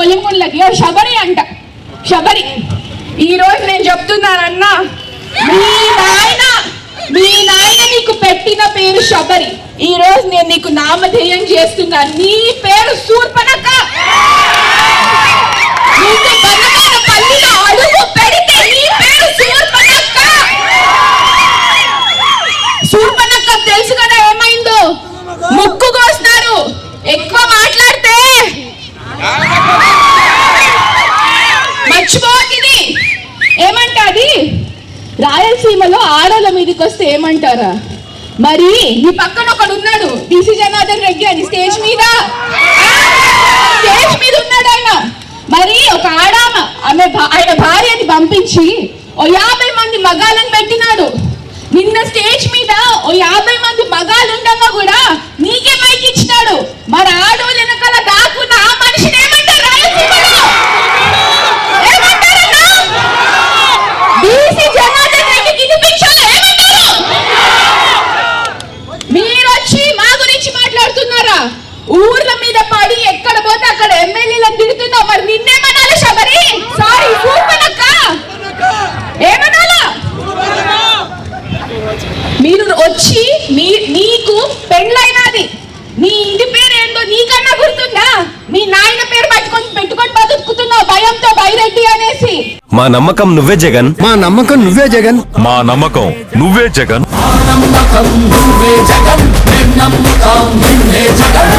కొలిముళ్ళకి శబరి అంట. శబరి ఈ రోజు నేను చెప్తున్నానన్నా, మీ నాయన నీకు పెట్టిన పేరు శబరి. ఈ రోజు నేను నీకు నామధేయం చేస్తున్నాను. నీ పేరు శూర్పణఖ. నీకు బంగారు పల్లిలో అడుగు పెడితే నీ పేరు శూర్పణఖ. శూర్పణఖ తెలుసు కదా ఏమైందో? ముక్కు కోస్తారు. ఎక్కువ మాట్లాడితే మర్చిపోతుంది. ఏమంటాది? రాయలసీమలో ఆడల మీదకి వస్తే ఏమంటారా? మరి నీ పక్కన ఒకడు ఉన్నాడు, టీసీ జనార్దన్ రెడ్డి అని, స్టేజ్ మీద ఉన్నాడు ఆయన. మరి ఒక ఆయన భార్యని పంపించి ఓ 50 మంది మగాళ్ళని పెట్టినాడు. నిన్న స్టేజ్ మీద ఓ 50 మంది మగాళ్ళు ఉండగా కూడా నీకే మైక్ ఇచ్చినాడు. మరి ఆడోళ్ళ వెనకాల దాక్కున్న ఆ మనిషిని ఏమంటారు రాయలసీమలో? ఏమంటారన్నా? టీసీ జనార్దన్ రెడ్డికి వినిపించాలి. ఏమంటారు? మీరు వచ్చి మా గురించి మాట్లాడుతున్నారా? ఊర్ల మీద పడి ఎక్కడ పోతే అక్కడ ఎమ్మెల్యేలను తిడుతున్నావు. మరి నిన్నేమనాలి శబరి? సారీ శూర్పణఖ ఏమనాలా? మీరు వచ్చి నీకు పెళ్ళైనది, నీ ఇంటి పేరు ఏందో నీకన్నా గుర్తుందా? మీ నాయన పేరు పెట్టుకొని బతుకుతున్నావు భయంతో, బైరెడ్డి అనేసి. మా నమ్మకం నువ్వే జగన్, మా నమ్మకం నువ్వే జగన్, మా నమ్మకం నువ్వే జగన్. నమ్మకం నువ్వే జగన్, నమ్మకం నువ్వే జగన్.